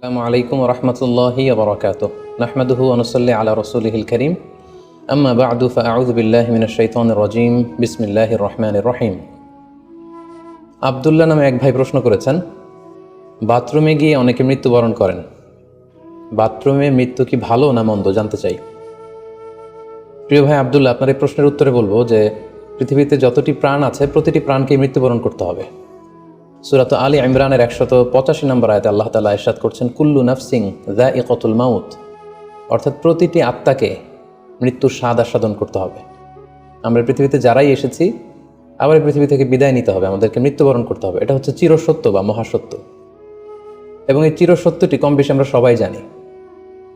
আসসালামু আলাইকুম ওরহমতুল্লাহি ওবরাকাতুহ নাহমাদুহু ওয়া নুসাল্লি আলা রাসূলিহিল কারীম আম্মা বা'দু ফাআউযু বিল্লাহি মিনাশ শাইতানির রাজীম বিসমিল্লাহির রহমানির রহিম। আব্দুল্লাহ নামে এক ভাই প্রশ্ন করেছেন, বাথরুমে গিয়ে অনেকে মৃত্যুবরণ করেন, বাথরুমে মৃত্যু কি ভালো না মন্দ জানতে চাই। প্রিয় ভাই আব্দুল্লাহ, আপনার এই প্রশ্নের উত্তরে বলবো যে পৃথিবীতে যতটি প্রাণ আছে প্রতিটি প্রাণকেই মৃত্যুবরণ করতে হবে। সূরা আলী ইমরানের 185 নম্বর আয়াতে আল্লাহ তাআলা ইরশাদ করছেন, কুল্লু নাফসিন যায়িকাতুল মাউত, অর্থাৎ প্রতিটি আত্মাকে মৃত্যুর স্বাদ আস্বাদন করতে হবে। আমরা পৃথিবীতে যারাই এসেছি আবার এই পৃথিবী থেকে বিদায় নিতে হবে, আমাদেরকে মৃত্যুবরণ করতে হবে। এটা হচ্ছে চিরসত্য বা মহাসত্য, এবং এই চিরসত্যটি কম বেশি আমরা সবাই জানি,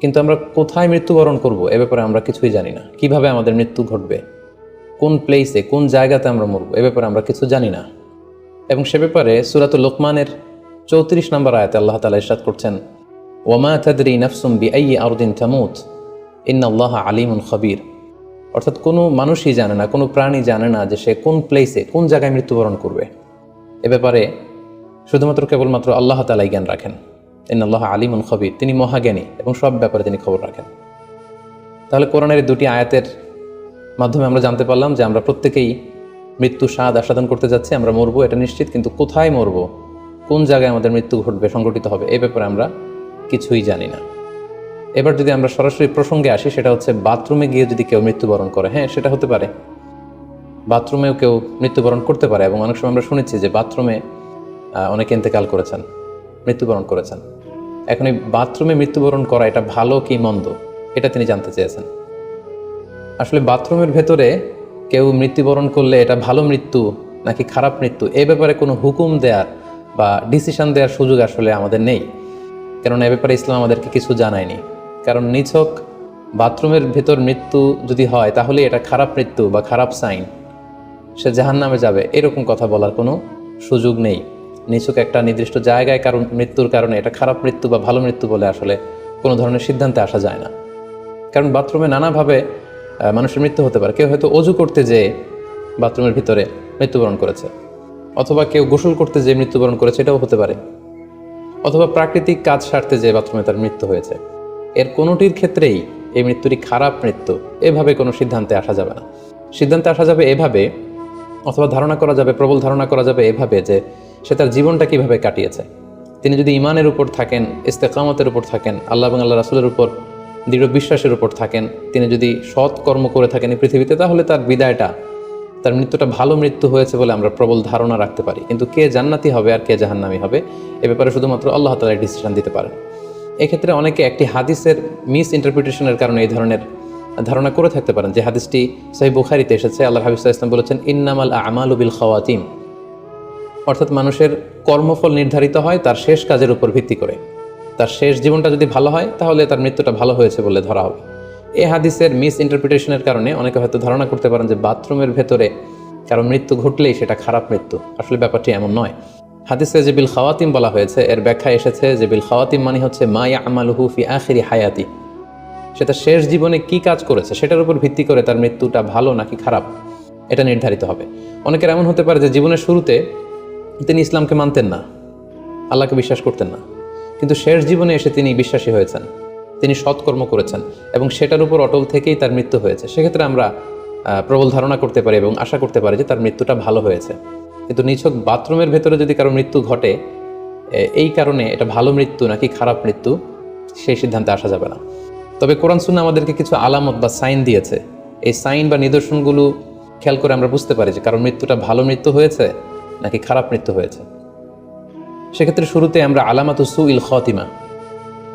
কিন্তু আমরা কোথায় মৃত্যুবরণ করব এ ব্যাপারে আমরা কিছুই জানি না। কিভাবে আমাদের মৃত্যু ঘটবে, কোন প্লেসে কোন জায়গাতে আমরা মরব এ ব্যাপারে আমরা কিছু জানি না। এবং সে ব্যাপারে সূরাতুল লুকমানের 34 নম্বর আয়াতে আল্লাহ তাআলা ইরশাদ করছেন, ওয়ামা তাদরি নাফসুম বিআইয়ি আরদিন তামুত ইন্নাল্লাহা আলিমুন খাবীর, অর্থাৎ কোনো মানুষই জানে না, কোনো প্রাণী জানে না যে সে কোন প্লেসে কোন জায়গায় মৃত্যুবরণ করবে। এ ব্যাপারে শুধুমাত্র কেবলমাত্র আল্লাহ তাআলাই জ্ঞান রাখেন। ইন্নাল্লাহা আলিমুন খাবীর, তিনি মহাজ্ঞানী এবং সব ব্যাপারে তিনি খবর রাখেন। তাহলে কোরআনের দুটি আয়াতের মাধ্যমে আমরা জানতে পারলাম যে আমরা প্রত্যেকেই মৃত্যু স্বাদ আস্বাদন করতে যাচ্ছি, আমরা মরবো এটা নিশ্চিত, কিন্তু কোথায় মরবো, কোন জায়গায় আমাদের মৃত্যু ঘটবে, সংঘটিত হবে, এই ব্যাপারে আমরা কিছুই জানি না। এবার যদি আমরা সরাসরি প্রসঙ্গে আসি, সেটা হচ্ছে বাথরুমে গিয়ে যদি কেউ মৃত্যুবরণ করে, হ্যাঁ সেটা হতে পারে, বাথরুমেও কেউ মৃত্যুবরণ করতে পারে। এবং অনেক সময় আমরা শুনেছি যে বাথরুমে অনেকে ইন্তেকাল করেছেন, মৃত্যুবরণ করেছেন। এখন এই বাথরুমে মৃত্যুবরণ করা এটা ভালো কি মন্দ, এটা তিনি জানতে চেয়েছেন। আসলে বাথরুমের ভেতরে কেউ মৃত্যুবরণ করলে এটা ভালো মৃত্যু নাকি খারাপ মৃত্যু, এ ব্যাপারে কোনো হুকুম দেওয়ার বা ডিসিশন দেওয়ার সুযোগ আসলে আমাদের নেই, কারণ এ ব্যাপারে ইসলাম আমাদেরকে কিছু জানায়নি। কারণ নিছক বাথরুমের ভেতর মৃত্যু যদি হয় তাহলে এটা খারাপ মৃত্যু বা খারাপ সাইন, সে জাহান্নামে যাবে, এরকম কথা বলার কোনো সুযোগ নেই। নিছক একটা নির্দিষ্ট জায়গায় কারণ মৃত্যুর কারণে এটা খারাপ মৃত্যু বা ভালো মৃত্যু বলে আসলে কোনো ধরনের সিদ্ধান্তে আসা যায় না। কারণ বাথরুমে নানাভাবে মানুষের মৃত্যু হতে পারে। কেউ হয়তো অজু করতে যেয়ে বাথরুমের ভিতরে মৃত্যুবরণ করেছে, অথবা কেউ গোসল করতে যেয়ে মৃত্যুবরণ করেছে, এটাও হতে পারে, অথবা প্রাকৃতিক কাজ সারতে যেয়ে বাথরুমে তার মৃত্যু হয়েছে। এর কোনোটির ক্ষেত্রেই এই মৃত্যুটি খারাপ মৃত্যু এভাবে কোনো সিদ্ধান্তে আসা যাবে না। সিদ্ধান্তে আসা যাবে এভাবে, অথবা ধারণা করা যাবে, প্রবল ধারণা করা যাবে এভাবে যে সে তার জীবনটা কিভাবে কাটিয়েছে। তিনি যদি ইমানের উপর থাকেন, ইস্তেকামতের উপর থাকেন, আল্লাহ এবং আল্লাহ রাসূলের উপর দৃঢ় বিশ্বাসের উপর থাকেন, তিনি যদি সৎ কর্ম করে থাকেন এই পৃথিবীতে, তাহলে তার বিদায়টা, তার মৃত্যুটা ভালো মৃত্যু হয়েছে বলে আমরা প্রবল ধারণা রাখতে পারি। কিন্তু কে জান্নাতি হবে আর কে জাহান্নামী হবে এ ব্যাপারে শুধুমাত্র আল্লাহ তাআলা ডিসিশন দিতে পারেন। এক্ষেত্রে অনেকে একটি হাদিসের মিস ইন্টারপ্রিটেশনের কারণে এই ধরনের ধারণা করে থাকতে পারেন, যে হাদিসটি সহিহ বুখারীতে এসেছে। আল্লাহর হাবিব সাল্লাল্লাহু আলাইহি ওয়াসাল্লাম বলেছেন, ইন্নামাল আমালু বিল খাওয়াতিম, অর্থাৎ মানুষের কর্মফল নির্ধারিত হয় তার শেষ কাজের উপর ভিত্তি করে। তার শেষ জীবনটা যদি ভালো হয় তাহলে তার মৃত্যুটা ভালো হয়েছে বলে ধরা হবে। এই হাদিসের মিস ইন্টারপ্রিটেশনের কারণে অনেকে হয়তো ধারণা করতে পারেন যে বাথরুমের ভেতরে কারো মৃত্যু ঘটলেই সেটা খারাপ মৃত্যু। আসলে ব্যাপারটি এমন নয়। হাদিসে যে বিল খাওয়াতিম বলা হয়েছে, এর ব্যাখ্যা এসেছে যে বিল খাওয়াতিম মানে হচ্ছে মা ইয়ামালুহু ফি আখিরি হায়াতি, সেটা শেষ জীবনে কি কাজ করেছে সেটার উপর ভিত্তি করে তার মৃত্যুটা ভালো নাকি খারাপ এটা নির্ধারিত হবে। অনেকের এমন হতে পারে যে জীবনের শুরুতে তিনি ইসলামকে মানতেন না, আল্লাহকে বিশ্বাস করতেন না, কিন্তু শেষ জীবনে এসে তিনি বিশ্বাসী হয়েছেন, তিনি সৎকর্ম করেছেন এবং সেটার উপর অটল থেকেই তার মৃত্যু হয়েছে। সেক্ষেত্রে আমরা প্রবল ধারণা করতে পারি এবং আশা করতে পারি যে তার মৃত্যুটা ভালো হয়েছে। কিন্তু নিছক বাথরুমের ভেতরে যদি কারো মৃত্যু ঘটে এই কারণে এটা ভালো মৃত্যু নাকি খারাপ মৃত্যু সেই সিদ্ধান্তে আসা যাবে না। তবে কোরআন সুন্নাহ আমাদেরকে কিছু আলামত বা সাইন দিয়েছে। এই সাইন বা নিদর্শনগুলো খেয়াল করে আমরা বুঝতে পারি যে কারো মৃত্যুটা ভালো মৃত্যু হয়েছে নাকি খারাপ মৃত্যু হয়েছে। সেক্ষেত্রে শুরুতে আমরা আলামাতু সুইল খাতিমা,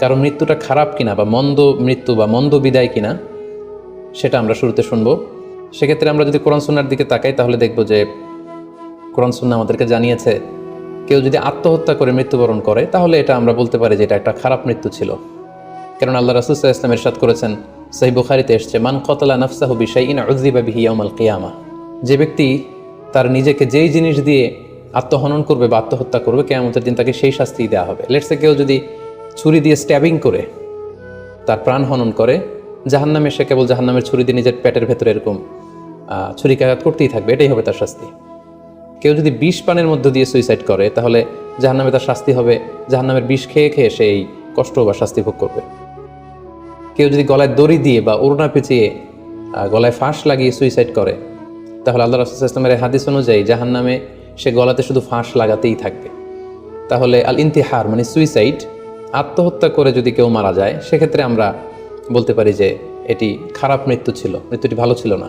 কারণ মৃত্যুটা খারাপ কিনা বা মন্দ মৃত্যু বা মন্দ বিদায় কিনা সেটা আমরা শুরুতে শুনবো। সেক্ষেত্রে আমরা যদি কোরআন সুন্নাহর দিকে তাকাই তাহলে দেখব যে কোরআন সুন্নাহ আমাদেরকে জানিয়েছে কেউ যদি আত্মহত্যা করে মৃত্যুবরণ করে তাহলে এটা আমরা বলতে পারি যে এটা একটা খারাপ মৃত্যু ছিল। কারণ আল্লাহ রাসূল সাল্লাল্লাহু আলাইহি ওয়াসাল্লাম ইরশাদ করেছেন, সহিহ বুখারীতে এসেছে, মান কাতালা নাফসাহু বিশাইইন উযিবা বিহি ইয়াউমাল কিয়ামা, যে ব্যক্তি তার নিজেকে যেই জিনিস দিয়ে আত্মহনন করবে বা আত্মহত্যা করবে, কিয়ামতের দিন তাকে সেই শাস্তি দেওয়া হবে। লেটসে কেউ যদি ছুরি দিয়ে স্ট্যাবিং করে তার প্রাণ হনন করে, জাহান্নামে সে কেবল জাহান্নামের ছুরি দিয়ে নিজের পেটের ভেতরে এরকম ছুরিকাঘাত করতেই থাকবে, এটাই হবে তার শাস্তি। কেউ যদি বিষ পানের মধ্য দিয়ে সুইসাইড করে তাহলে জাহান্নামে তার শাস্তি হবে জাহান্নামের বিষ খেয়ে খেয়ে সেই কষ্ট বা শাস্তি ভোগ করবে। কেউ যদি গলায় দড়ি দিয়ে বা ওড়না পেঁচিয়ে গলায় ফাঁস লাগিয়ে সুইসাইড করে, তাহলে আল্লাহ রাসূল সাল্লাল্লাহু আলাইহি ওয়াসাল্লামের হাদিস অনুযায়ী জাহান্নামে সে গলাতে শুধু ফাঁস লাগাতেই থাকবে। তাহলে আল ইন্তিহার মানে সুইসাইড, আত্মহত্যা করে যদি কেউ মারা যায়, সেক্ষেত্রে আমরা বলতে পারি যে এটি খারাপ মৃত্যু ছিল, মৃত্যুটি ভালো ছিল না।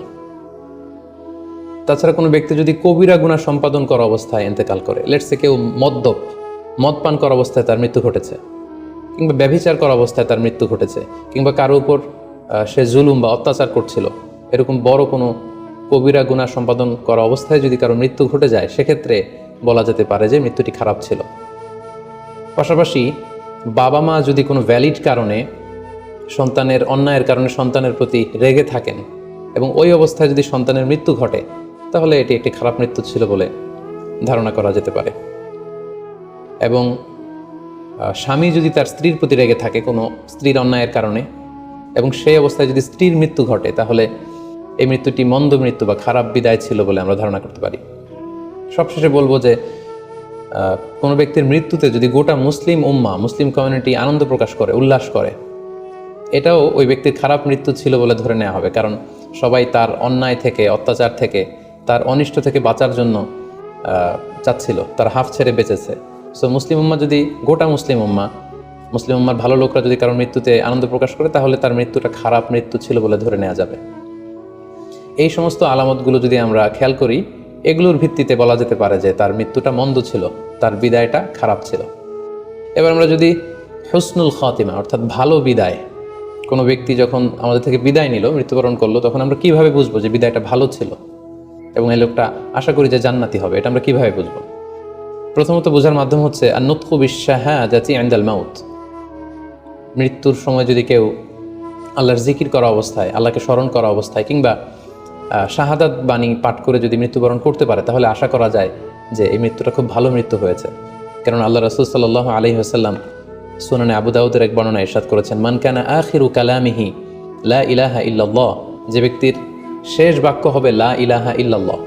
তাছাড়া কোনো ব্যক্তি যদি কবিরা গুনাহ সম্পাদন করা অবস্থায় ইন্তেকাল করে, লেটসে কেউ মদ পান করা অবস্থায় তার মৃত্যু ঘটেছে, কিংবা ব্যভিচার করা অবস্থায় তার মৃত্যু ঘটেছে, কিংবা কারো উপর সে জুলুম বা অত্যাচার করছিল, এরকম বড় কোনো কবিরা গুনাহ সম্পাদন করা অবস্থায় যদি কারো মৃত্যু ঘটে যায়, সেক্ষেত্রে বলা যেতে পারে যে মৃত্যুটি খারাপ ছিল। পাশাপাশি বাবা মা যদি কোনো ভ্যালিড কারণে সন্তানের অন্যায়ের কারণে সন্তানের প্রতি রেগে থাকেন এবং ওই অবস্থায় যদি সন্তানের মৃত্যু ঘটে, তাহলে এটি একটি খারাপ মৃত্যু ছিল বলে ধারণা করা যেতে পারে। এবং স্বামী যদি তার স্ত্রীর প্রতি রেগে থাকে কোনো স্ত্রীর অন্যায়ের কারণে এবং সেই অবস্থায় যদি স্ত্রীর মৃত্যু ঘটে, তাহলে এই মৃত্যুটি মন্দ মৃত্যু বা খারাপ বিদায় ছিল বলে আমরা ধারণা করতে পারি। সবশেষে বলবো যে কোনো ব্যক্তির মৃত্যুতে যদি গোটা মুসলিম কমিউনিটি আনন্দ প্রকাশ করে, উল্লাস করে, এটাও ওই ব্যক্তির খারাপ মৃত্যু ছিল বলে ধরে নেওয়া হবে। কারণ সবাই তার অন্যায় থেকে, অত্যাচার থেকে, তার অনিষ্ট থেকে বাঁচার জন্য চাচ্ছিল, তার হাফ ছেড়ে বেঁচেছে। সো গোটা মুসলিম উম্মার ভালো লোকরা যদি কারোর মৃত্যুতে আনন্দ প্রকাশ করে, তাহলে তার মৃত্যুটা খারাপ মৃত্যু ছিল বলে ধরে নেওয়া যাবে। এই সমস্ত আলামতগুলো যদি আমরা খেয়াল করি, এগুলোর ভিত্তিতে বলা যেতে পারে যে তার মৃত্যুটা মন্দ ছিল, তার বিদায়টা খারাপ ছিল। এবার আমরা যদি হুসনুল খাতিমা অর্থাৎ ভালো বিদায়, কোনো ব্যক্তি যখন আমাদের থেকে বিদায় নিল, মৃত্যুবরণ করলো, তখন আমরা কিভাবে বুঝবো যে বিদায়টা ভালো ছিল এবং এই লোকটা আশা করি যে জান্নাতি হবে, এটা আমরা কিভাবে বুঝবো? প্রথমত বোঝার মাধ্যম হচ্ছে আন-নুতকু বিশ-শাহাদাতি ইনদাল মাউত। মৃত্যুর সময় যদি কেউ আল্লাহর জিকির করা অবস্থায়, আল্লাহকে স্মরণ করা অবস্থায়, কিংবা শাহাদাত বাণী পাঠ করে যদি মৃত্যুবরণ করতে পারে, তাহলে আশা করা যায় যে এই মৃত্যুটা খুব ভালো মৃত্যু হয়েছে। কারণ আল্লাহ রাসূল সাল্লাল্লাহু আলাইহি ওয়াসাল্লাম সুনানে আবু দাউদের এক বর্ণনায় ইরশাদ করেছেন, মান কানা আখিরু কালামিহি লা ইলাহা ইল্লাল্লাহ, যে ব্যক্তির শেষ বাক্য হবে লা ইলাহা ইল্লাল্লাহ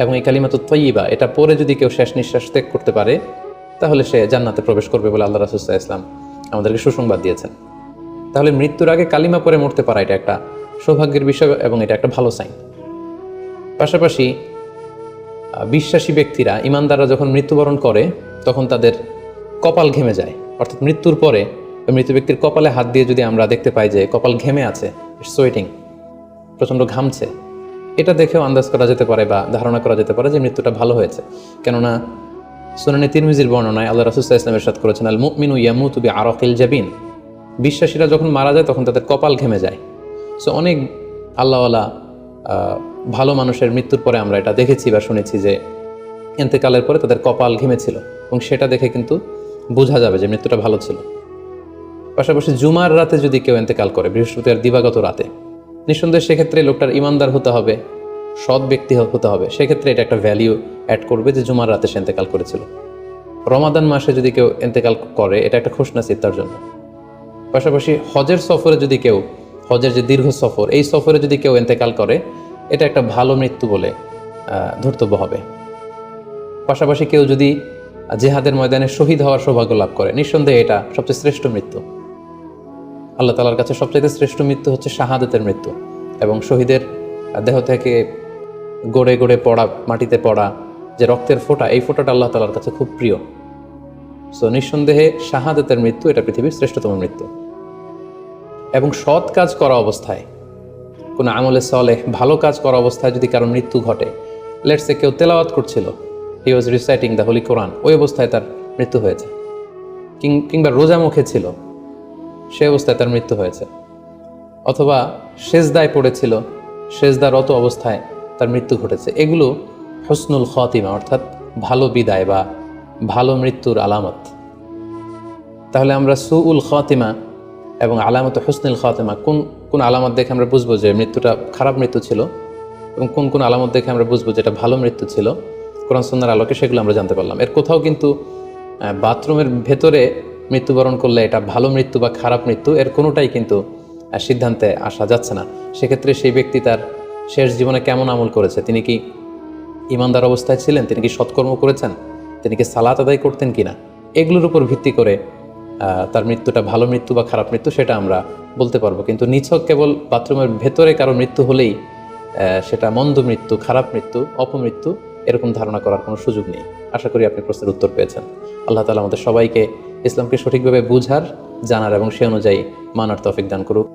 এবং এই কালিমাতুত তাইয়্যিবা, এটা পরে যদি কেউ শেষ নিঃশ্বাস ত্যাগ করতে পারে, তাহলে সে জান্নাতে প্রবেশ করবে বলে আল্লাহ রাসূল সাল্লাল্লাহু আলাইহি ওয়াসাল্লাম আমাদেরকে সুসংবাদ দিয়েছেন। তাহলে মৃত্যুর আগে কালিমা পরে মরতে পারা, এটা একটা সৌভাগ্যের বিষয় এবং এটা একটা ভালো সাইন। পাশাপাশি বিশ্বাসী ব্যক্তিরা, ইমানদাররা যখন মৃত্যুবরণ করে, তখন তাদের কপাল ঘেমে যায়। অর্থাৎ মৃত্যুর পরে মৃত ব্যক্তির কপালে হাত দিয়ে যদি আমরা দেখতে পাই যে কপাল ঘেমে আছে, সোয়েটিং, প্রচণ্ড ঘামছে, এটা দেখেও আন্দাজ করা যেতে পারে বা ধারণা করা যেতে পারে যে মৃত্যুটা ভালো হয়েছে। কেননা সুনানে তিরমিজির বর্ণনায় আল্লাহ রাসূল সাল্লাল্লাহু আলাইহি ওয়াসাল্লাম ইরশাদ করেছেন, আল মুমিনু ইয়ামুতু বিআরাকিল জাবিন, বিশ্বাসীরা যখন মারা যায় তখন তাদের কপাল ঘেমে যায়। সো অনেক আল্লাহওয়ালা ভালো মানুষের মৃত্যুর পরে আমরা এটা দেখেছি বা শুনেছি যে ইন্তেকালের পরে তাদের কপাল ঘেমেছিল, এবং সেটা দেখে কিন্তু বোঝা যাবে যে মৃত্যুটা ভালো ছিল। পাশাপাশি জুমার রাতে যদি কেউ ইন্তেকাল করে, বৃহস্পতিবার দিবাগত রাতে, নিঃসন্দেহে সেক্ষেত্রে লোকটার ইমানদার হতে হবে, সৎ ব্যক্তি হতে হবে। সেক্ষেত্রে এটা একটা ভ্যালিউ অ্যাড করবে যে জুমার রাতে সে ইন্তেকাল করেছিল। রমাদান মাসে যদি কেউ ইন্তেকাল করে, এটা একটা খুশনসিব তার জন্য। পাশাপাশি হজের সফরে যদি কেউ, হজের যে দীর্ঘ সফর, এই সফরে যদি কেউ ইন্তেকাল করে, এটা একটা ভালো মৃত্যু বলে ধর্তব্য হবে। পাশাপাশি কেউ যদি জিহাদের ময়দানে শহীদ হওয়ার সৌভাগ্য লাভ করে, নিঃসন্দেহে এটা সবচেয়ে শ্রেষ্ঠ মৃত্যু। আল্লাহ তাআলার কাছে সবচেয়ে শ্রেষ্ঠ মৃত্যু হচ্ছে শাহাদাতের মৃত্যু, এবং শহীদের দেহ থেকে গড়ে গড়ে পড়া, মাটিতে পড়া যে রক্তের ফোঁটা, এই ফোঁটাটা আল্লাহ তাআলার কাছে খুব প্রিয়। সো নিঃসন্দেহে শাহাদাতের মৃত্যু এটা পৃথিবীর শ্রেষ্ঠতম মৃত্যু। এবং সৎ কাজ করা অবস্থায়, কোনো আমলে সলেহ ভালো কাজ করা অবস্থায় যদি কারো মৃত্যু ঘটে, লেটস সে কেউ তেলাওয়াত করছিল, হি ওয়াজ রিসাইটিং দ্য হোলি কোরআন, ওই অবস্থায় তার মৃত্যু হয়েছে, কিংবা রোজা মুখে ছিল, সেই অবস্থায় তার মৃত্যু হয়েছে, অথবা সেজদায় পড়েছিল, সেজদারত অবস্থায় তার মৃত্যু ঘটেছে, এগুলো হুসনুল খাতিমা অর্থাৎ ভালো বিদায় বা ভালো মৃত্যুর আলামত। তাহলে আমরা সুউল খাতিমা এবং আলামত হুসনুল খাতিমা কোন কোন আলামত দেখে আমরা বুঝবো যে মৃত্যুটা খারাপ মৃত্যু ছিল, এবং কোন কোন আলামত দেখে আমরা বুঝবো যে এটা ভালো মৃত্যু ছিল, কোরআন সুন্নাহর আলোকে সেগুলো আমরা জানতে পারলাম। এর কোথাও কিন্তু বাথরুমের ভেতরে মৃত্যুবরণ করলে এটা ভালো মৃত্যু বা খারাপ মৃত্যু, এর কোনোটাই কিন্তু সিদ্ধান্তে আসা যাচ্ছে না। সেক্ষেত্রে সেই ব্যক্তি তার শেষ জীবনে কেমন আমল করেছে, তিনি কি ইমানদার অবস্থায় ছিলেন, তিনি কি সৎকর্ম করেছেন, তিনি কি সালাত আদায় করতেন কিনা, এগুলোর উপর ভিত্তি করে তার মৃত্যুটা ভালো মৃত্যু বা খারাপ মৃত্যু সেটা আমরা বলতে পারবো, কিন্তু নিছক কেবল বাথরুমের ভেতরে কারো মৃত্যু হলেই সেটা মন্দ মৃত্যু, খারাপ মৃত্যু, অপমৃত্যু এরকম ধারণা করার কোনো সুযোগ নেই। আশা করি আপনি প্রশ্নের উত্তর পেয়েছেন। আল্লাহ তাআলা আমাদের সবাইকে ইসলামকে সঠিকভাবে বুঝার, জানার এবং সে অনুযায়ী মানার তৌফিক দান করুক।